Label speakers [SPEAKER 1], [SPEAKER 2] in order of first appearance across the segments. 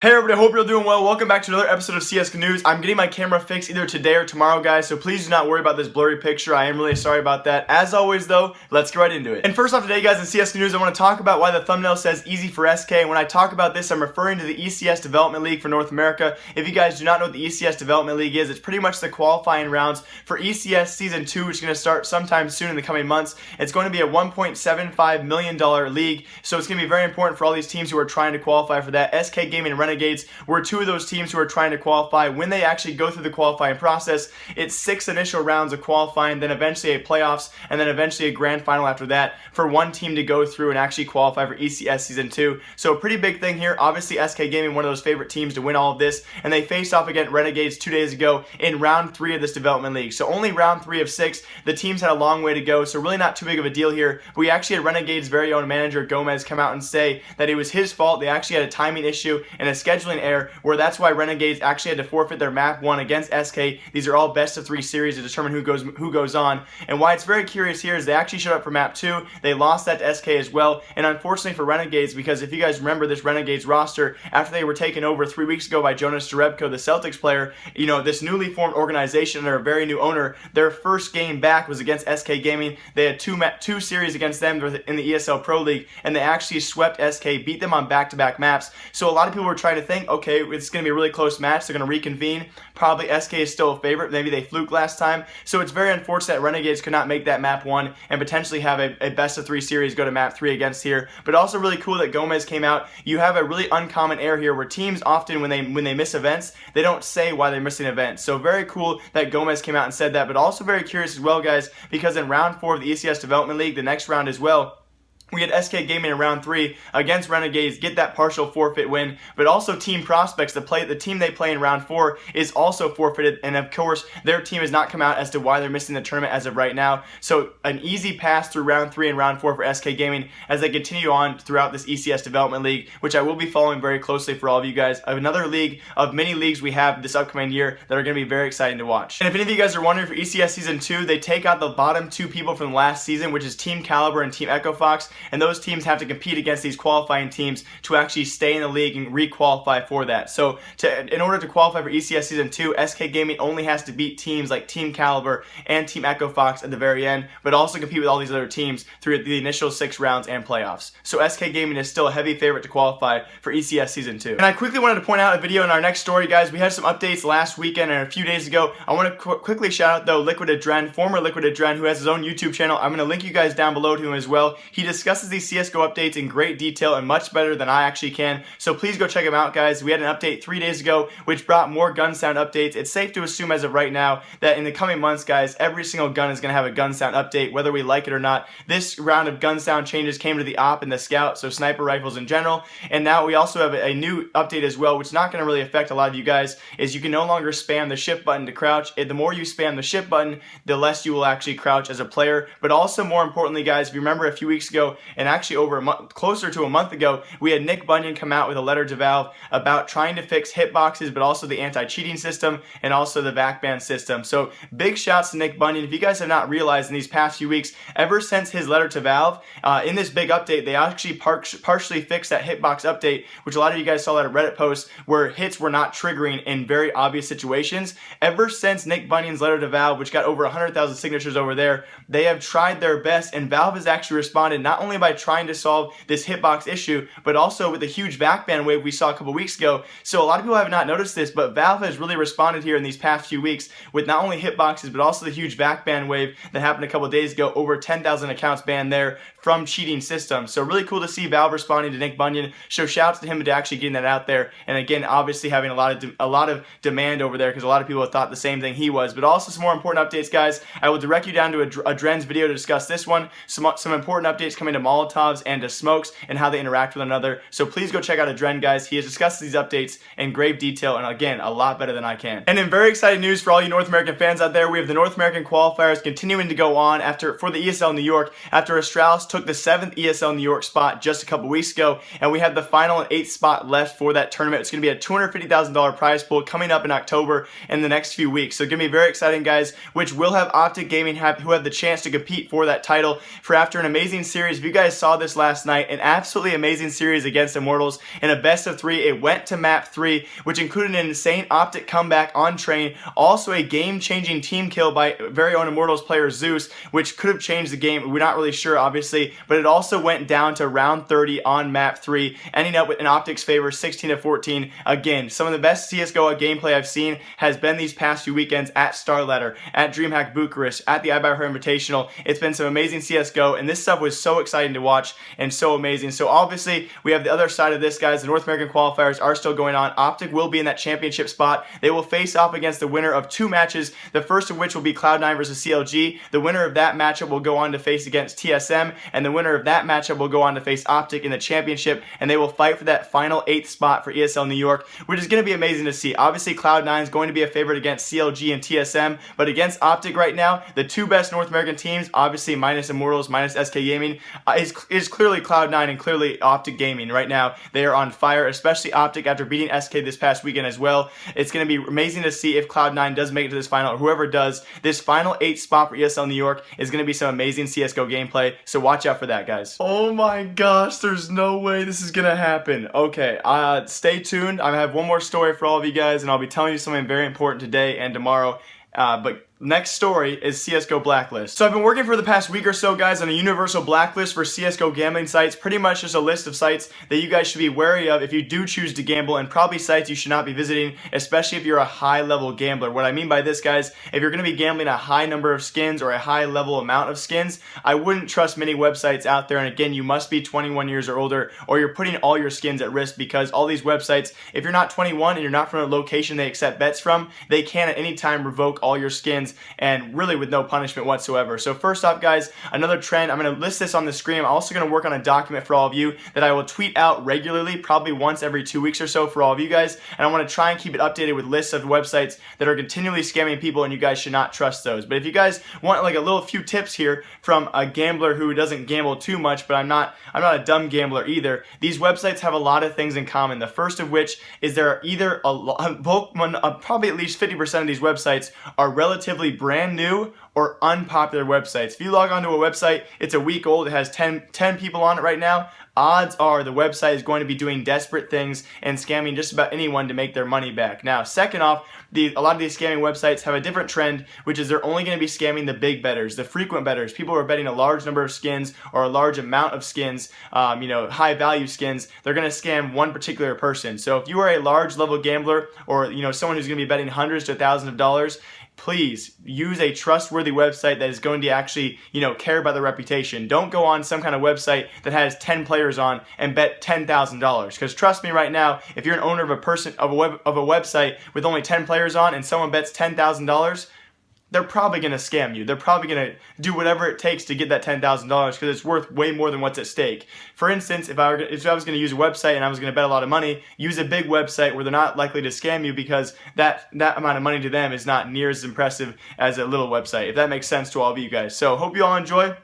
[SPEAKER 1] Hey everybody, I hope you're doing well. Welcome back to another episode of CSGO News. I'm getting my camera fixed either today or tomorrow, guys, so please do not worry about this blurry picture. I am really sorry about that. As always, though, let's get right into it. And first off today, guys, in CSGO News, I want to talk about why the thumbnail says easy for SK. And when I talk about this, I'm referring to the ECS Development League for North America. If you guys do not know what the ECS Development League is, it's pretty much the qualifying rounds for ECS Season 2, which is going to start sometime soon in the coming months. It's going to be a $1.75 million league, so it's going to be very important for all these teams who are trying to qualify for that. SK Gaming and Renegades were two of those teams who are trying to qualify. When they actually go through the qualifying process, it's 6 initial rounds of qualifying, then eventually a playoffs, and then eventually a grand final after that for one team to go through and actually qualify for ECS Season 2. So a pretty big thing here. Obviously, SK Gaming, one of those favorite teams to win all of this, and they faced off against Renegades 2 days ago in round 3 of this development league. So only round 3 of 6. The teams had a long way to go, so really not too big of a deal here. We actually had Renegades' very own manager, Gomez, come out and say that it was his fault. They actually had a timing issue and a scheduling error, where that's why Renegades actually had to forfeit their map 1 against SK. These are all best of 3 series to determine who goes on. And why it's very curious here is they actually showed up for map 2. They lost that to SK as well. And unfortunately for Renegades, because if you guys remember this Renegades roster, after they were taken over 3 weeks ago by Jonas Jerebko, the Celtics player, you know, this newly formed organization under a very new owner, their first game back was against SK Gaming. They had two series against them in the ESL Pro League, and they actually swept SK, beat them on back-to-back maps. So a lot of people were trying to think, okay, it's going to be a really close match. They're going to reconvene. Probably SK is still a favorite. Maybe they fluked last time. So it's very unfortunate that Renegades could not make that map 1 and potentially have a best of 3 series go to map 3 against here. But also really cool that Gomez came out. You have a really uncommon error here where teams often when they miss events, they don't say why they're missing events. So very cool that Gomez came out and said that, but also very curious as well, guys, because in round 4 of the ECS Development League, the next round as well, we had SK Gaming in round 3 against Renegades get that partial forfeit win, but also Team Prospects, the team they play in round 4, is also forfeited, and of course their team has not come out as to why they're missing the tournament as of right now. So an easy pass through round 3 and round 4 for SK Gaming as they continue on throughout this ECS Development League, which I will be following very closely for all of you guys. Another league of many leagues we have this upcoming year that are going to be very exciting to watch. And if any of you guys are wondering, for ECS Season 2, they take out the bottom 2 people from last season, which is Team Caliber and Team Echo Fox. And those teams have to compete against these qualifying teams to actually stay in the league and re-qualify for that. So in order to qualify for ECS Season 2, SK Gaming only has to beat teams like Team Caliber and Team Echo Fox at the very end, but also compete with all these other teams through the initial 6 rounds and playoffs. So SK Gaming is still a heavy favorite to qualify for ECS Season 2. And I quickly wanted to point out a video in our next story, guys. We had some updates last weekend and a few days ago. I want to quickly shout out, though, Liquid Adren, former Liquid Adren, who has his own YouTube channel. I'm going to link you guys down below to him as well. He discusses these CSGO updates in great detail and much better than I actually can, so please go check him out, guys. We had an update 3 days ago which brought more gun sound updates. It's safe to assume as of right now that in the coming months, guys, every single gun is going to have a gun sound update, whether we like it or not. This round of gun sound changes came to the OP and the Scout, so sniper rifles in general, and now we also have a new update as well, which is not going to really affect a lot of you guys, is you can no longer spam the shift button to crouch. The more you spam the shift button, the less you will actually crouch as a player. But also, more importantly, guys, if you remember a few weeks ago, and actually over a month, closer to a month ago, we had Nick Bunyan come out with a letter to Valve about trying to fix hitboxes, but also the anti-cheating system and also the back ban system. So big shouts to Nick Bunyan. If you guys have not realized in these past few weeks, ever since his letter to Valve, in this big update, they actually partially fixed that hitbox update, which a lot of you guys saw that at Reddit post where hits were not triggering in very obvious situations. Ever since Nick Bunyan's letter to Valve, which got over 100,000 signatures over there, they have tried their best, and Valve has actually responded not only by trying to solve this hitbox issue, but also with the huge backban wave we saw a couple weeks ago. So a lot of people have not noticed this, but Valve has really responded here in these past few weeks with not only hitboxes, but also the huge backban wave that happened a couple days ago. Over 10,000 accounts banned there from cheating systems. So really cool to see Valve responding to Nick Bunyan. So shouts to him to actually getting that out there. And again, obviously having a lot of demand over there, because a lot of people have thought the same thing he was. But also some more important updates, guys. I will direct you down to a Dren's video to discuss this one. Some important updates coming to Molotovs and to Smokes and how they interact with one another. So please go check out Adren, guys. He has discussed these updates in grave detail, and again, a lot better than I can. And in very exciting news for all you North American fans out there, we have the North American qualifiers continuing to go on for the ESL New York after Astralis took the 7th ESL New York spot just a couple weeks ago, and we have the final and 8th spot left for that tournament. It's going to be a $250,000 prize pool coming up in October in the next few weeks. So it's going to be very exciting, guys, which will have OpTic Gaming who have the chance to compete for that title for after an amazing series. If you guys saw this last night, an absolutely amazing series against Immortals. In a best of 3, it went to map 3, which included an insane OpTic comeback on Train, also a game-changing team kill by very own Immortals player Zeus, which could have changed the game. We're not really sure, obviously, but it also went down to round 30 on map 3, ending up with an OpTic's favor 16-14. Again, some of the best CSGO gameplay I've seen has been these past few weekends at Starladder, at DreamHack Bucharest, at the iBuyHer Invitational. It's been some amazing CSGO, and this stuff was so exciting to watch and so amazing. So obviously, we have the other side of this, guys. The North American qualifiers are still going on. OpTic will be in that championship spot. They will face off against the winner of 2 matches, the first of which will be Cloud9 versus CLG. The winner of that matchup will go on to face against TSM, and the winner of that matchup will go on to face OpTic in the championship, and they will fight for that final 8th spot for ESL New York, which is going to be amazing to see. Obviously, Cloud9 is going to be a favorite against CLG and TSM, but against OpTic right now, the 2 best North American teams, obviously minus Immortals, minus SK Gaming, is clearly Cloud9 and clearly OpTic Gaming right now. They are on fire, especially OpTic after beating SK this past weekend as well. It's going to be amazing to see if Cloud9 does make it to this final, or whoever does. This final 8th spot for ESL New York is going to be some amazing CSGO gameplay, so watch out for that, guys. Oh my gosh, there's no way this is going to happen. Okay, stay tuned. I have one more story for all of you guys, and I'll be telling you something very important today and tomorrow. But next story is CSGO Blacklist. So I've been working for the past week or so, guys, on a universal blacklist for CSGO gambling sites. Pretty much just a list of sites that you guys should be wary of if you do choose to gamble, and probably sites you should not be visiting, especially if you're a high-level gambler. What I mean by this, guys, if you're going to be gambling a high number of skins or a high-level amount of skins, I wouldn't trust many websites out there. And again, you must be 21 years or older, or you're putting all your skins at risk, because all these websites, if you're not 21 and you're not from a location they accept bets from, they can at any time revoke all your skins, and really with no punishment whatsoever. So first off, guys, another trend, I'm going to list this on the screen. I'm also going to work on a document for all of you that I will tweet out regularly, probably once every 2 weeks or so for all of you guys, and I want to try and keep it updated with lists of websites that are continually scamming people, and you guys should not trust those. But if you guys want like a little few tips here from a gambler who doesn't gamble too much, but I'm not a dumb gambler either, these websites have a lot of things in common. The first of which is there are either probably at least 50% of these websites are relatively brand new or unpopular websites. If you log onto a website, it's a week old, it has 10 people on it right now, odds are the website is going to be doing desperate things and scamming just about anyone to make their money back. Now, second off, a lot of these scamming websites have a different trend, which is they're only going to be scamming the big bettors, the frequent bettors, people who are betting a large number of skins or a large amount of skins, high value skins. They're going to scam one particular person. So if you are a large level gambler, or someone who's going to be betting hundreds to thousands of dollars, please use a trustworthy website that is going to actually, care about the reputation. Don't go on some kind of website that has 10 players on and bet $10,000. Because trust me right now, if you're an owner of a website with only 10 players on and someone bets $10,000, they're probably going to scam you. They're probably going to do whatever it takes to get that $10,000 because it's worth way more than what's at stake. For instance, if I was going to use a website and I was going to bet a lot of money, use a big website where they're not likely to scam you, because that amount of money to them is not near as impressive as a little website, if that makes sense to all of you guys. So hope you all enjoy.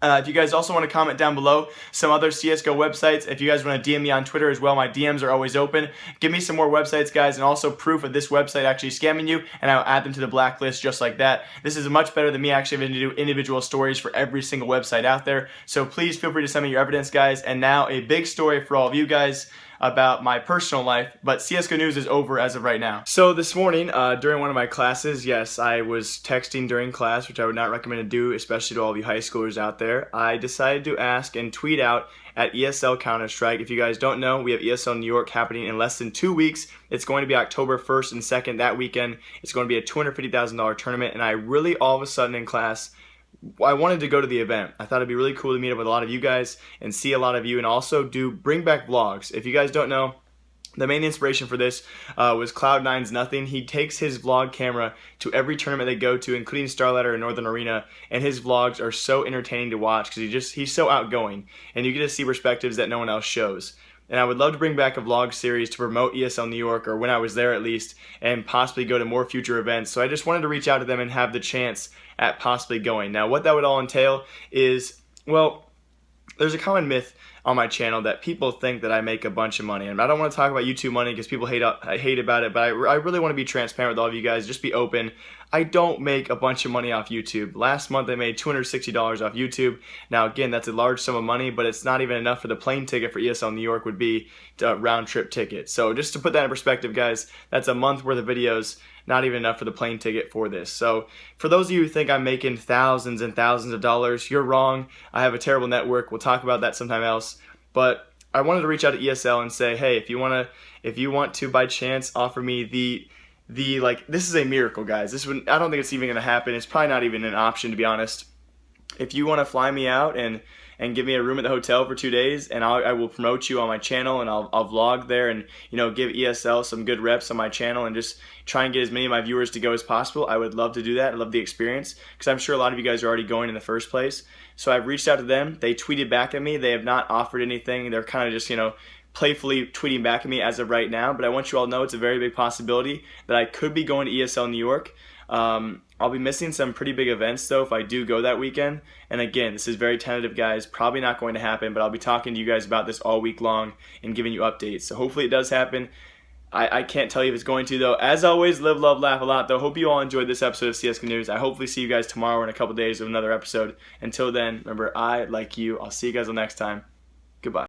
[SPEAKER 1] If you guys also want to comment down below some other CSGO websites, if you guys want to DM me on Twitter as well, my DMs are always open. Give me some more websites, guys, and also proof of this website actually scamming you, and I'll add them to the blacklist just like that. This is much better than me actually having to do individual stories for every single website out there. So please feel free to send me your evidence, guys. And now a big story for all of you guys about my personal life, but CSGO news is over as of right now. So this morning, during one of my classes, yes, I was texting during class, which I would not recommend to do, especially to all of you high schoolers out there. I decided to ask and tweet out at ESL Counter-Strike. If you guys don't know, we have ESL New York happening in less than 2 weeks. It's going to be October 1st and 2nd that weekend. It's going to be a $250,000 tournament, and I really all of a sudden in class, I wanted to go to the event. I thought it'd be really cool to meet up with a lot of you guys and see a lot of you, and also bring back vlogs. If you guys don't know, the main inspiration for this was Cloud9's Nothing. He takes his vlog camera to every tournament they go to, including Starladder and Northern Arena, and his vlogs are so entertaining to watch because he's so outgoing, and you get to see perspectives that no one else shows. And I would love to bring back a vlog series to promote ESL New York, or when I was there at least, and possibly go to more future events. So I just wanted to reach out to them and have the chance at possibly going. Now, what that would all entail is, well, there's a common myth on my channel that people think that I make a bunch of money. And I don't want to talk about YouTube money because people hate about it, but I really want to be transparent with all of you guys, just be open. I don't make a bunch of money off YouTube. Last month I made $260 off YouTube. Now again, that's a large sum of money, but it's not even enough for the plane ticket for ESL New York would be a round trip ticket. So just to put that in perspective, guys, that's a month worth of videos, not even enough for the plane ticket for this. So for those of you who think I'm making thousands and thousands of dollars, you're wrong. I have a terrible network. We'll talk about that sometime else. But I wanted to reach out to ESL and say, hey, if you want to by chance offer me this is a miracle, guys. I don't think it's even gonna happen. It's probably not even an option, to be honest. If you want to fly me out and give me a room at the hotel for 2 days, and I will promote you on my channel, and I'll vlog there, and give ESL some good reps on my channel, and just try and get as many of my viewers to go as possible. I would love to do that. I love the experience, because I'm sure a lot of you guys are already going in the first place. So I've reached out to them. They tweeted back at me. They have not offered anything. They're kind of just playfully tweeting back at me as of right now, but I want you all to know it's a very big possibility that I could be going to ESL New York. I'll be missing some pretty big events though if I do go that weekend. And again, this is very tentative, guys. Probably not going to happen, but I'll be talking to you guys about this all week long and giving you updates. So hopefully it does happen. I can't tell you if it's going to though. As always, live, love, laugh a lot though. Hope you all enjoyed this episode of CSGO News. I hopefully see you guys tomorrow or in a couple days with another episode. Until then, remember, I like you. I'll see you guys next time. Goodbye.